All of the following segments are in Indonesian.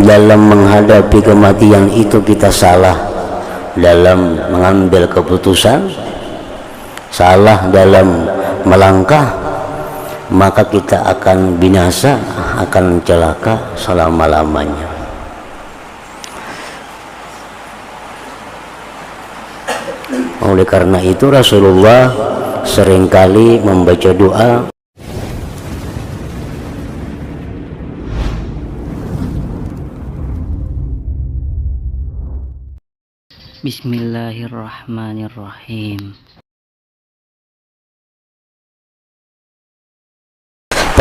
dalam menghadapi kematian itu kita salah dalam mengambil keputusan, salah dalam melangkah, maka kita akan binasa, akan celaka selama-lamanya. Oleh karena itu Rasulullah seringkali membaca doa, Bismillahirrahmanirrahim.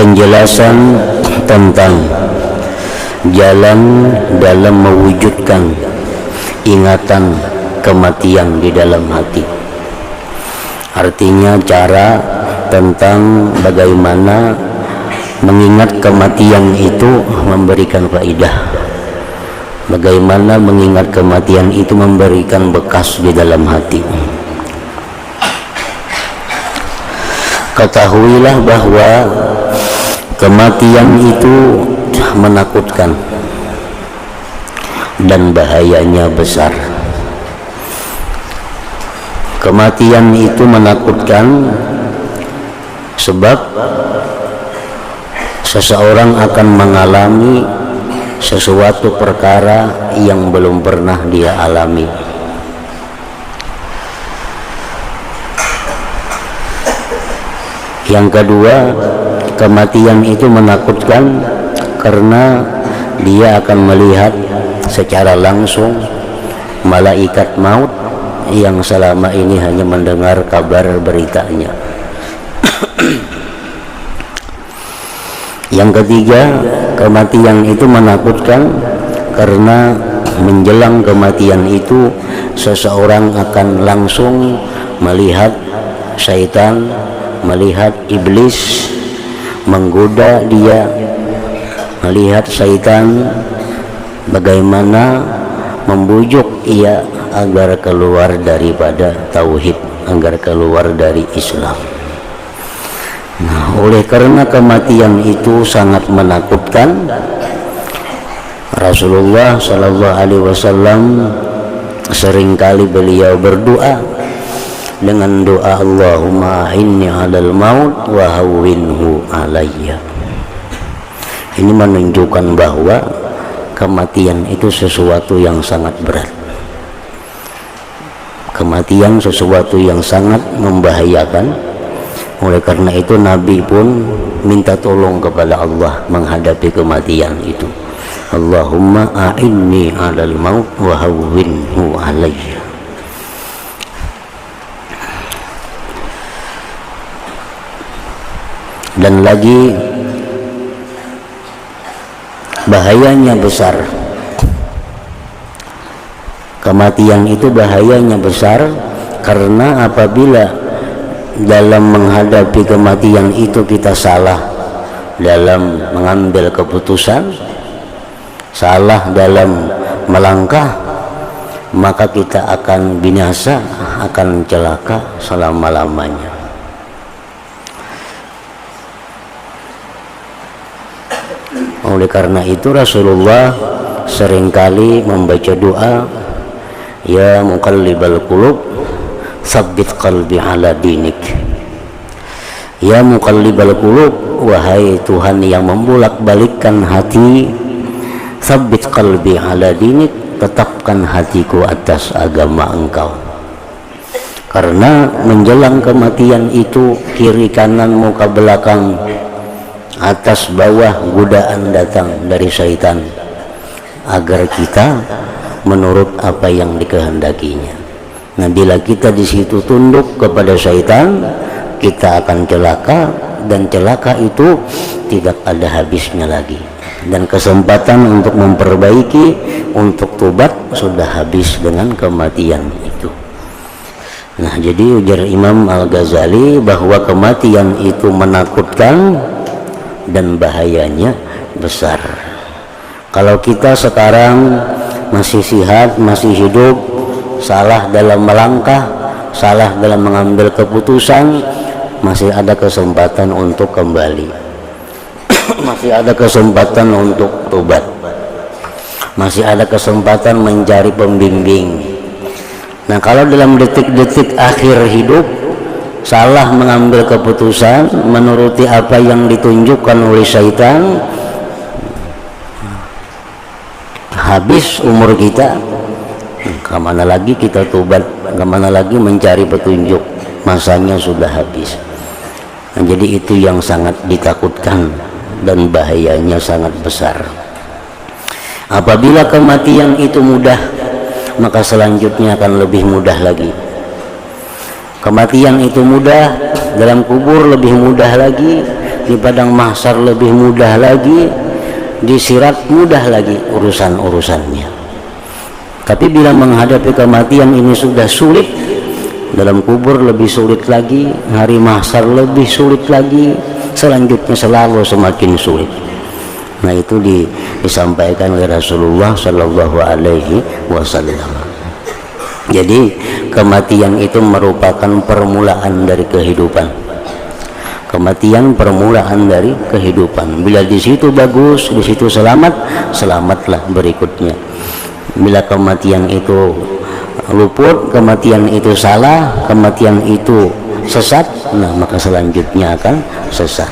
penjelasan tentang jalan dalam mewujudkan ingatan kematian di dalam hati. Artinya cara tentang bagaimana mengingat kematian itu memberikan faedah, bagaimana mengingat kematian itu memberikan bekas di dalam hati. Ketahuilah bahwa kematian itu menakutkan dan bahayanya besar. Kematian itu menakutkan sebab seseorang akan mengalami sesuatu perkara yang belum pernah dia alami. Yang kedua, kematian itu menakutkan karena dia akan melihat secara langsung malaikat maut yang selama ini hanya mendengar kabar beritanya. Yang ketiga, kematian itu menakutkan karena menjelang kematian itu seseorang akan langsung melihat syaitan, melihat iblis menggoda dia, melihat syaitan bagaimana membujuk ia agar keluar daripada tauhid, agar keluar dari Islam. Nah, oleh karena kematian itu sangat menakutkan, Rasulullah Shallallahu Alaihi Wasallam seringkali beliau berdoa dengan doa Allahumma inni 'alal maut wa hawwinhu alayya. Ini menunjukkan bahwa kematian itu sesuatu yang sangat berat. Kematian sesuatu yang sangat membahayakan. Oleh karena itu Nabi pun minta tolong kepada Allah menghadapi kematian itu. Allahumma a'inni 'alal maut wa hawwinhu alayya. Dan lagi bahayanya besar. Kematian itu bahayanya besar karena apabila dalam menghadapi kematian itu kita salah dalam mengambil keputusan, salah dalam melangkah, maka kita akan binasa, akan celaka selama-lamanya. Oleh karena itu Rasulullah seringkali membaca doa, ya muqallibal qulub tsabbit qalbi ala dinik. Ya muqallibal qulub, wahai Tuhan yang membolak-balikkan hati, tsabbit qalbi ala dinik, tetapkan hatiku atas agama Engkau. Karena menjelang kematian itu kiri kanan muka belakang atas bawah godaan datang dari syaitan agar kita menurut apa yang dikehendakinya. Nah, bila kita di situ tunduk kepada syaitan, kita akan celaka, dan celaka itu tidak ada habisnya lagi. Dan kesempatan untuk memperbaiki, untuk tobat sudah habis dengan kematian itu. Nah, jadi ujar Imam Al-Ghazali bahwa kematian itu menakutkan dan bahayanya besar. Kalau kita sekarang masih sehat, masih hidup, salah dalam melangkah, salah dalam mengambil keputusan, masih ada kesempatan untuk kembali. Masih ada kesempatan untuk tobat. masih ada kesempatan mencari pembimbing. Nah, kalau dalam detik-detik akhir hidup salah mengambil keputusan menuruti apa yang ditunjukkan oleh syaitan, habis umur kita. Kemana lagi kita tobat, kemana lagi mencari petunjuk, masanya sudah habis. Nah, jadi itu yang sangat ditakutkan dan bahayanya sangat besar. Apabila kematian itu mudah, maka selanjutnya akan lebih mudah lagi. Kematian itu mudah, dalam kubur lebih mudah lagi, di padang mahsyar lebih mudah lagi, di sirat mudah lagi urusan-urusannya. Tapi bila menghadapi kematian ini sudah sulit, dalam kubur lebih sulit lagi, hari mahsyar lebih sulit lagi, selanjutnya selalu semakin sulit. Nah, itu disampaikan oleh Rasulullah Shallallahu Alaihi Wasallam. Jadi kematian itu merupakan permulaan dari kehidupan. Kematian permulaan dari kehidupan. Bila di situ bagus, di situ selamat, selamatlah berikutnya. Bila kematian itu luput, kematian itu salah, kematian itu sesat, nah maka selanjutnya akan sesat.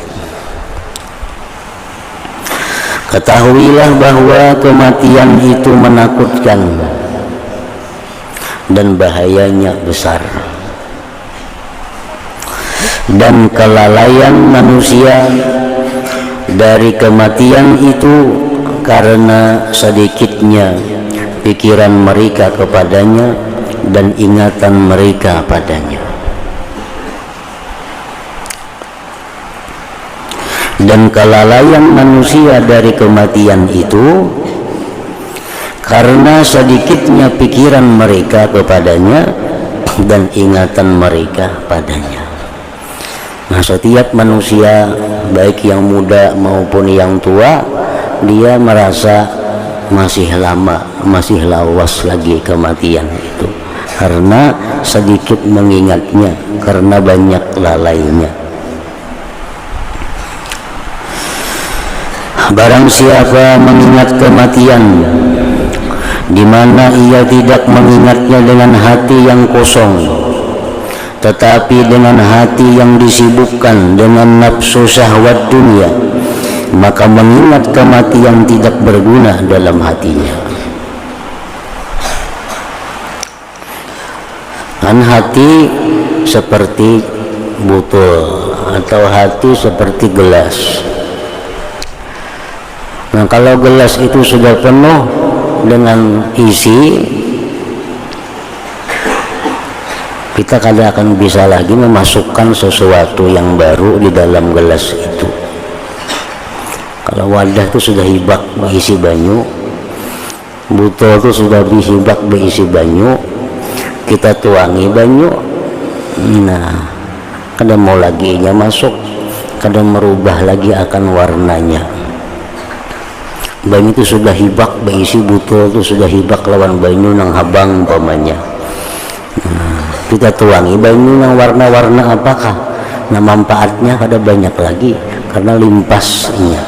Ketahuilah bahwa kematian itu menakutkan dan bahayanya besar, dan kelalaian manusia dari kematian itu karena sedikitnya pikiran mereka kepadanya dan ingatan mereka padanya. Dan kelalaian manusia dari kematian itu karena sedikitnya pikiran mereka kepadanya dan ingatan mereka padanya. Nah, setiap manusia baik yang muda maupun yang tua, dia merasa masih lama, masih lawas lagi kematian itu, karena sedikit mengingatnya, karena banyak lalainya. Barang siapa mengingat kematian di mana ia tidak mengingatnya dengan hati yang kosong, tetapi dengan hati yang disibukkan dengan nafsu syahwat dunia, maka mengingat kematian tidak berguna dalam hatinya. Kan hati seperti botol atau hati seperti gelas. Nah, kalau gelas itu sudah penuh dengan isi, kita kadang akan bisa lagi memasukkan sesuatu yang baru di dalam gelas itu. Kalau wadah itu sudah hibak berisi banyu, botol itu sudah hibak berisi banyu, kita tuangi banyu, nah kadang mau lagi nya masuk, kadang merubah lagi akan warnanya. Banyu itu sudah hibak berisi, botol itu sudah hibak lawan banyu nang habang umpamanya. Nah, kita tuangi banyu nang warna-warna apakah? Nah, manfaatnya ada banyak lagi karena limpasnya,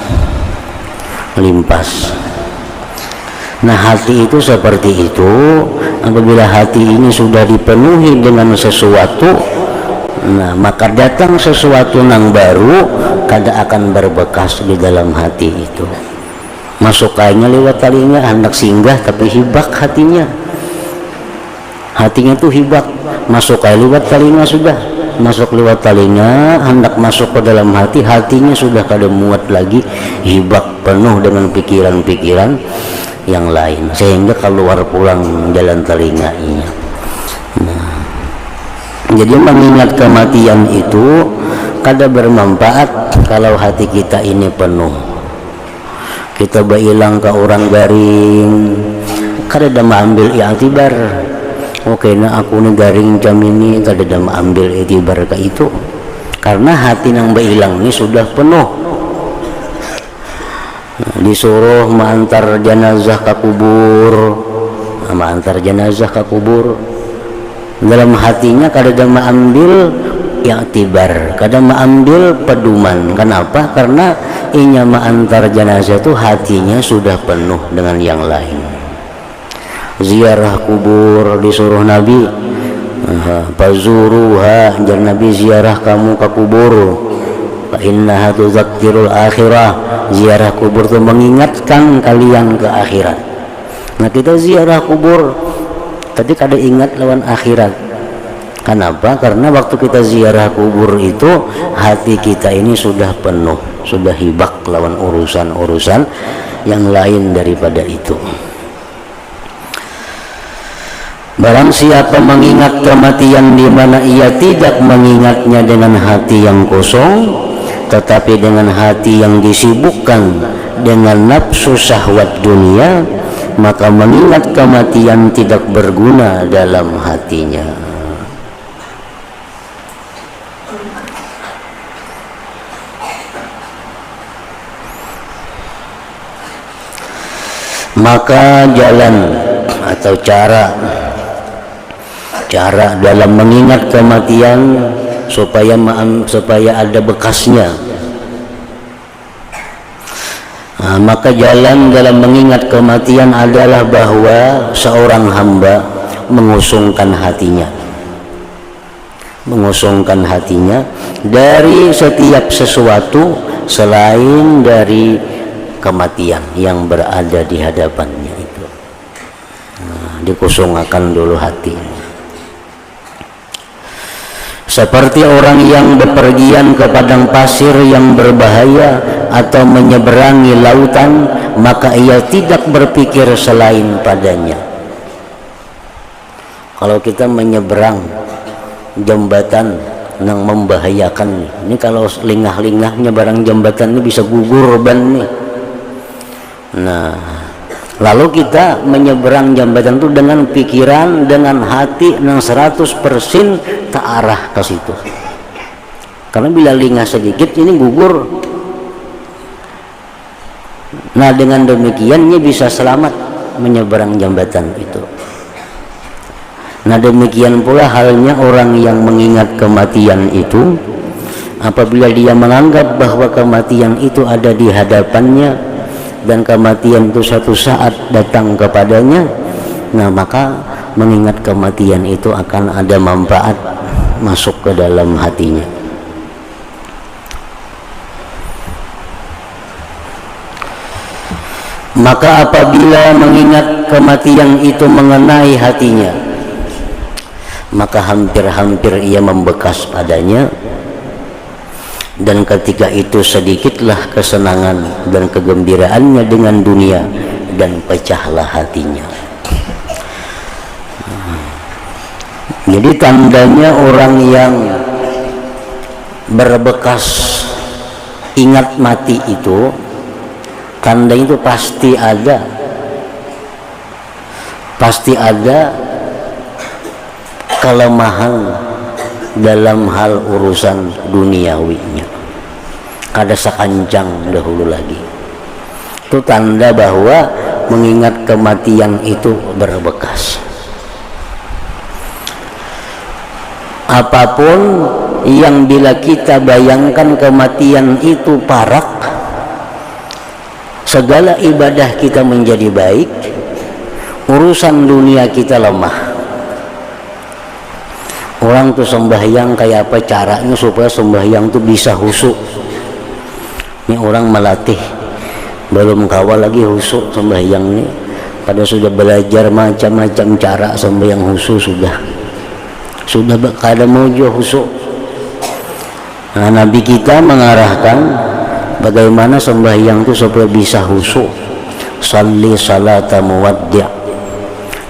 limpas. Nah, hati itu seperti itu. Apabila hati ini sudah dipenuhi dengan sesuatu, nah maka datang sesuatu yang baru kada akan berbekas di dalam hati itu. Masuk kainnya lewat talinya, hendak singgah tapi hibak hatinya. Hatinya tuh hibak, masuk kain lewat talinya sudah, masuk lewat talinya, hendak masuk ke dalam hati, hatinya sudah kada muat lagi, hibak penuh dengan pikiran-pikiran yang lain, sehingga keluar pulang jalan telinganya. Nah, jadi mengingat kematian itu kada bermanfaat kalau hati kita ini penuh. Kita bailang ke orang garing, kada ada mengambil i'tibar. Oke, nah aku nih garing jam ini, kada ada mengambil i'tibar ke itu, karena hati nang bailang ini sudah penuh. Disuruh mengantar jenazah ke kubur, mengantar jenazah ke kubur, dalam hatinya kada ada mengambil i'tibar, kada mengambil pedoman. Kenapa? Karena inya mengantar jenazah itu hatinya sudah penuh dengan yang lain. ziarah kubur disuruh Nabi, fazuruha, jar Nabi ziarah kamu ke kubur, fa innaha tuzakkirul akhirah, ziarah kubur itu mengingatkan kalian ke akhirat. Nah kita ziarah kubur tapi kada ingat lawan akhirat. Kenapa? Karena waktu kita ziarah kubur itu hati kita ini sudah penuh, sudah hibak lawan urusan-urusan yang lain daripada itu. Barang siapa mengingat kematian di mana ia tidak mengingatnya dengan hati yang kosong, tetapi dengan hati yang disibukkan dengan nafsu syahwat dunia, maka mengingat kematian tidak berguna dalam hatinya. Maka jalan atau cara dalam mengingat kematian supaya ada bekasnya. Maka jalan dalam mengingat kematian adalah bahwa seorang hamba mengosongkan hatinya dari setiap sesuatu selain dari kematian yang berada di hadapannya itu. Dikosongkan dulu hati. Seperti orang yang bepergian ke padang pasir yang berbahaya atau menyeberangi lautan, maka ia tidak berpikir selain padanya. Kalau kita menyeberang jembatan yang membahayakan, ini kalau lingah-lingah nyeberang jembatan ini bisa gugur ban nih. Nah, lalu kita menyeberang jembatan itu dengan pikiran, dengan hati yang 100% terarah ke situ. Karena bila lingah sedikit ini gugur. Nah, dengan demikiannya bisa selamat menyeberang jembatan itu. Nah, demikian pula halnya orang yang mengingat kematian itu, apabila dia menganggap bahwa kematian itu ada di hadapannya dan kematian itu suatu saat datang kepadanya, nah maka mengingat kematian itu akan ada manfaat masuk ke dalam hatinya. Maka apabila mengingat kematian itu mengenai hatinya, maka hampir-hampir ia membekas padanya. Dan ketika itu sedikitlah kesenangan dan kegembiraannya dengan dunia, dan pecahlah hatinya. Jadi tandanya orang yang berbekas ingat mati itu, tanda itu pasti ada kelemahan dalam hal urusan duniawinya, kada sakancang dahulu lagi. Itu tanda bahwa mengingat kematian itu berbekas. Apapun yang bila kita bayangkan kematian itu parak, segala ibadah kita menjadi baik, urusan dunia kita lemah. Orang tuh sembahyang kayak apa caranya supaya sembahyang tuh bisa khusyuk. Ini orang melatih, belum kawal lagi khusyuk sembahyang nih. Pada sudah belajar macam-macam cara sembahyang khusyuk sudah kada mau juga khusyuk. Nah, Nabi kita mengarahkan bagaimana sembahyang itu supaya bisa khusyuk. Salli salata muwaddi',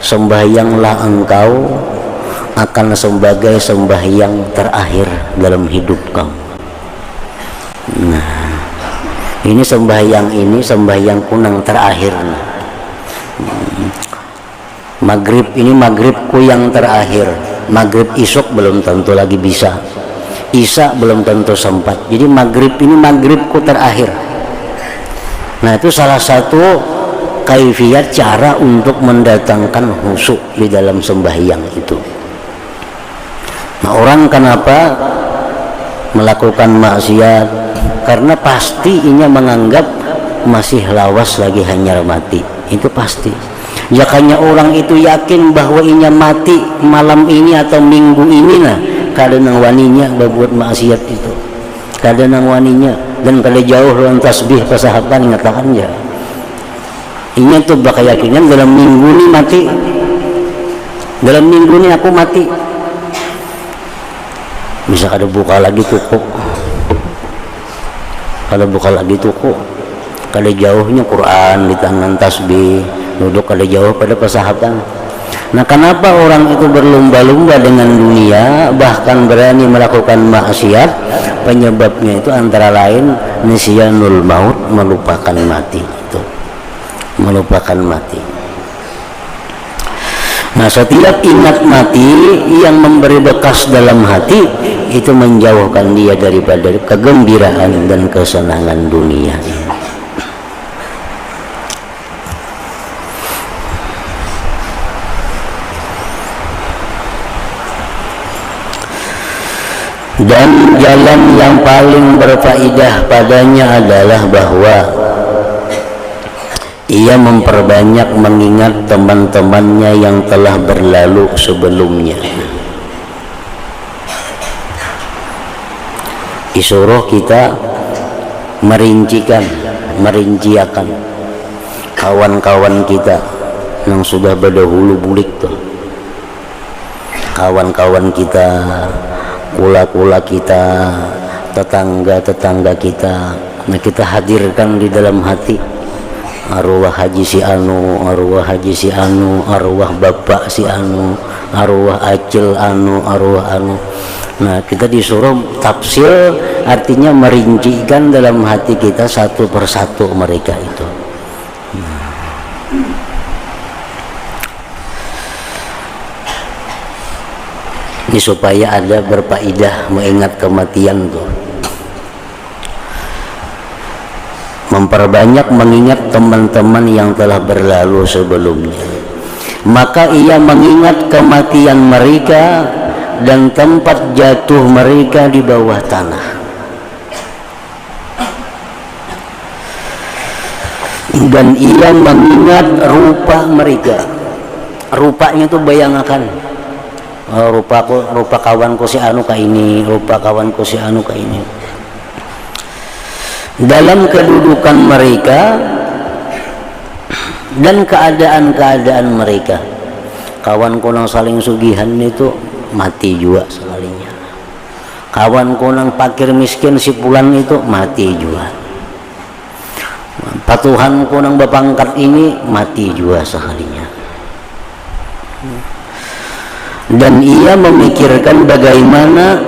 sembahyanglah engkau akan sebagai sembahyang terakhir dalam hidup kamu. Nah, ini sembahyang kunang terakhir. Maghrib ini maghribku yang terakhir. Maghrib isuk belum tentu lagi bisa, isya belum tentu sempat. Jadi maghrib ini maghribku terakhir. Nah, itu salah satu kaifiat cara untuk mendatangkan khusyuk di dalam sembahyang itu. Nah, orang kenapa melakukan maksiat? Karena pasti inya menganggap masih lawas lagi hanyar mati. Itu pasti. Jakanya orang itu yakin bahwa inya mati malam ini atau minggu ini nah, kadang waninya berbuat maksiat itu, kadang waninya dan kada jauh lawan tasbih pasahapan ngatakan ya. Inya tuh bakayakinan dalam minggu ini mati, dalam minggu ini aku mati. Bisa kada buka lagi toko, kada buka lagi toko, kada jauhnya Quran di tangan tasbih, duduk kada jauh pada pasahapan. Nah, kenapa orang itu berlomba-lomba dengan dunia, bahkan berani melakukan maksiat? Penyebabnya itu antara lain nisyanul maut, melupakan mati itu, melupakan mati. Nah, setiap ingat mati yang memberi bekas dalam hati itu menjauhkan dia daripada kegembiraan dan kesenangan dunia. Dan jalan yang paling berfaedah padanya adalah bahwa ia memperbanyak mengingat teman-temannya yang telah berlalu sebelumnya. Disuruh kita merinciakan kawan-kawan kita yang sudah berdahulu bulik tuh, kawan-kawan kita, kula-kula kita, tetangga-tetangga kita. Nah, kita hadirkan di dalam hati arwah haji si anu, arwah haji si anu, arwah bapak si anu, arwah acil anu, arwah anu. Nah, kita disuruh tafsir, artinya merincikan dalam hati kita satu persatu mereka itu. Ini supaya ada berfaedah mengingat kematian tuh. Memperbanyak mengingat teman-teman yang telah berlalu sebelumnya. Maka ia mengingat kematian mereka dan tempat jatuh mereka di bawah tanah. Dan ia mengingat rupa mereka. Rupanya tuh bayangakan. Rupa kawanku si anu ka ini, rupa kawanku si anu ka ini. Dalam kedudukan mereka dan keadaan-keadaan mereka. Kawanku nang saling sugihan itu mati juga sekalinya. Kawanku nang fakir miskin si pulan itu mati juga. Patuhanku nang bapangkat ini mati juga sekalinya. Dan ia memikirkan bagaimana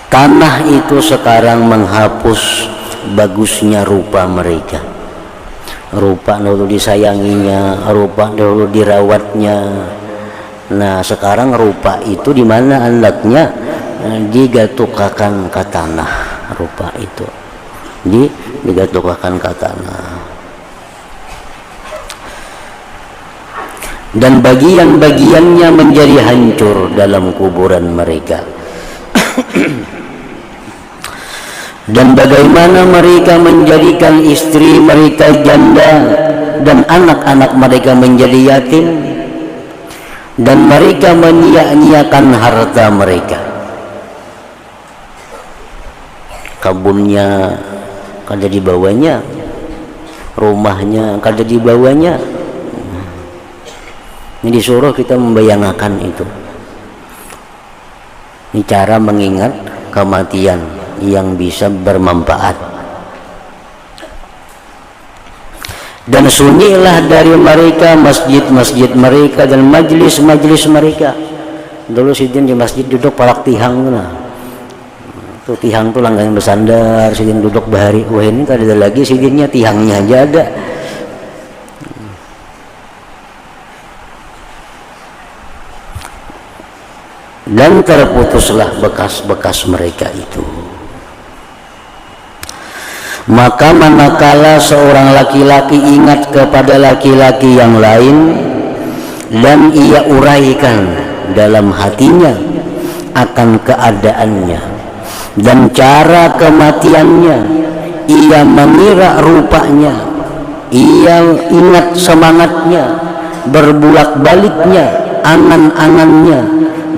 tanah itu sekarang menghapus bagusnya rupa mereka. Rupa dulu disayanginya, rupa dulu dirawatnya. Nah, sekarang rupa itu di mana anaknya digatukakan ke tanah. Rupa itu digatukakan ke tanah. Dan bagian-bagiannya menjadi hancur dalam kuburan mereka. Dan bagaimana mereka menjadikan istri mereka janda dan anak-anak mereka menjadi yatim, dan mereka menyia-nyiakan harta mereka. Kebunnya kada dibawanya, rumahnya kada dibawanya. Ini disuruh kita membayangkan itu. Ini cara mengingat kematian yang bisa bermanfaat. Dan sunyilah dari mereka masjid-masjid mereka dan majlis-majlis mereka. Dulu sidin di masjid duduk palak tihang nah. Tuh tihang tuh langgang bersandar, sidin duduk bahari. Wah, ini tak ada lagi sidinnya, tihangnya aja ada. Dan terputuslah bekas-bekas mereka itu. Maka manakala seorang laki-laki ingat kepada laki-laki yang lain dan ia uraikan dalam hatinya akan keadaannya dan cara kematiannya, ia mengira rupanya ia ingat semangatnya, berbulak-baliknya angan-angannya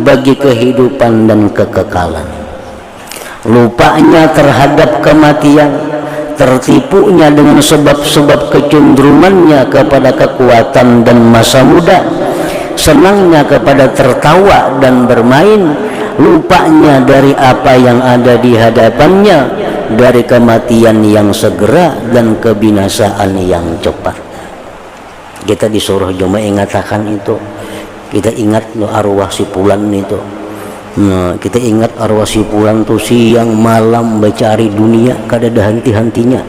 bagi kehidupan dan kekekalan. Lupanya terhadap kematian, tertipunya dengan sebab-sebab kecenderungannya kepada kekuatan dan masa muda, senangnya kepada tertawa dan bermain, lupanya dari apa yang ada di hadapannya, dari kematian yang segera dan kebinasaan yang cepat. Kita disuruh cuma ingatakan itu. Kita ingat lo arwah si Fulan itu. Nah, kita ingat arwah si Fulan tuh siang malam mencari dunia kada ada henti-hentinya.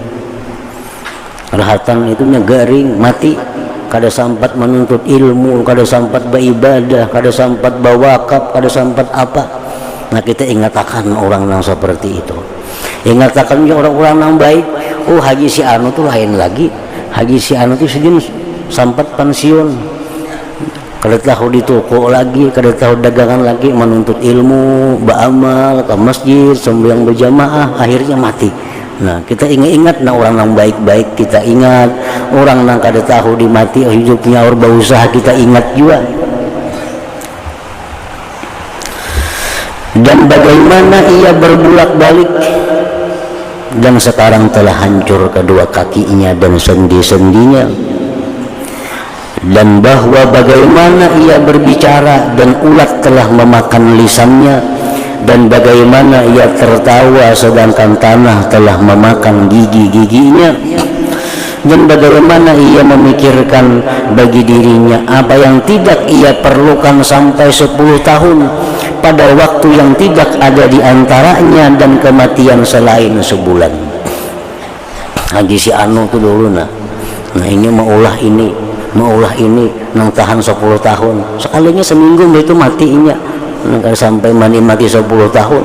Rahatan itunya garing mati, kada sempat menuntut ilmu, kada sempat beribadah, kada sempat bawakaf, kada sempat apa. Nah, kita ingatakan orang yang seperti itu. Ingatakan orang-orang yang baik. Oh, Haji si anu tuh lain lagi. Haji si anu tuh sedih sampai pensiun, kada tahu di toko lagi, kada tahu dagangan lagi, menuntut ilmu, beramal, ke masjid, sembahyang berjamaah, akhirnya mati. Nah, kita ingat nah orang yang baik-baik kita ingat, orang yang kada tahu di mati hidupnya orang berusaha kita ingat juga. Dan bagaimana ia berbulak-balik dan sekarang telah hancur kedua kakinya dan sendi-sendinya, dan bahwa bagaimana ia berbicara dan ulat telah memakan lisannya, dan bagaimana ia tertawa sedangkan tanah telah memakan gigi-giginya, dan bagaimana ia memikirkan bagi dirinya apa yang tidak ia perlukan sampai 10 tahun pada waktu yang tidak ada di antaranya dan kematian selain sebulan. Haji si anu tuh dulu nah ini maulah ini nang tahan 10 tahun, sekalinya seminggu itu matinya, nang sampai mati 10 tahun.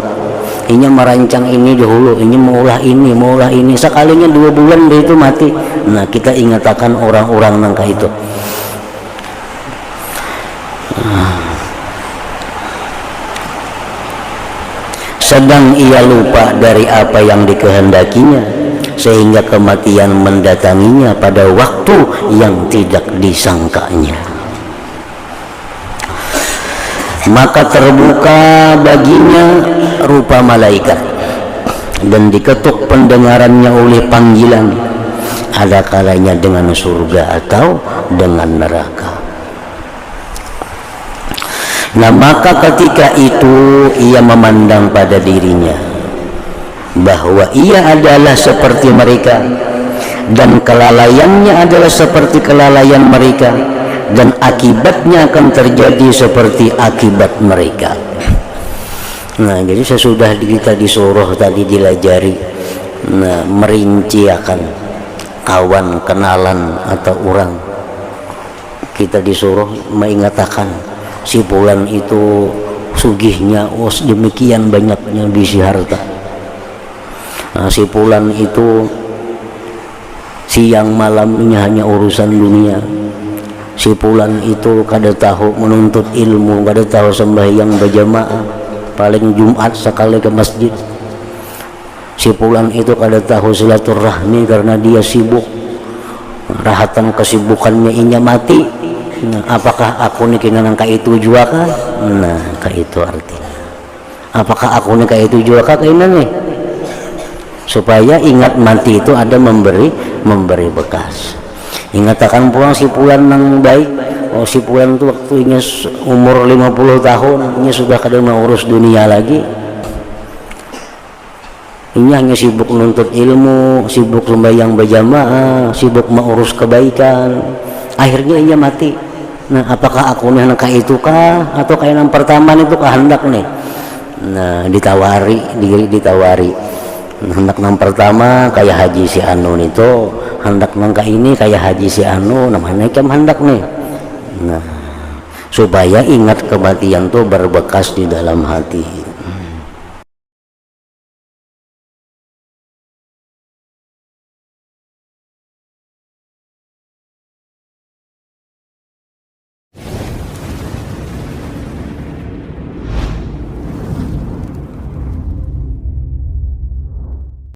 Inya merancang ini dahulu, ini maulah ini, sekalinya 2 bulan itu mati. Nah, kita ingatakan orang-orang nang itu. Sedang ia lupa dari apa yang dikehendakinya, sehingga kematian mendatanginya pada waktu yang tidak disangkanya. Maka terbuka baginya rupa malaikat dan diketuk pendengarannya oleh panggilan, ada kalanya dengan surga atau dengan neraka. Nah, maka ketika itu ia memandang pada dirinya bahwa ia adalah seperti mereka, dan kelalaiannya adalah seperti kelalaian mereka, dan akibatnya akan terjadi seperti akibat mereka. Nah, jadi sesudah kita disuruh tadi dilajari, nah, merinci akan kawan, kenalan atau orang, kita disuruh mengatakan si Fulan itu sugihnya, demikian banyaknya bisi harta. Nah, si Fulan itu siang malamnya hanya urusan dunia. Si Fulan itu kada tahu menuntut ilmu, kada tahu sembahyang berjamaah, paling Jumat sekali ke masjid. Si Fulan itu kada tahu silaturahmi karena dia sibuk. Rahatan kesibukannya inya mati. Nah, apakah aku nih kena nangka itu juga kah? Nah, itu artinya. Apakah aku nih kayak itu juga kah kena nih? Supaya ingat mati itu ada memberi bekas. Ingat akan pulang si Fulan yang baik. Oh, si Fulan itu waktunya umur 50 tahun, ini sudah kadang mau urus dunia lagi. Ini hanya sibuk menuntut ilmu, sibuk sembahyang berjamaah, sibuk mengurus kebaikan. Akhirnya ia mati. Nah, apakah aku nih anak itu kah atau kayak yang pertama itu kehendak nih? Nah, ditawari. Hendak yang pertama kayak Haji si anu itu, hendak nangka ini kayak Haji si anu, namanya kem hendak nih. Nah, supaya ingat kematian tuh berbekas di dalam hati.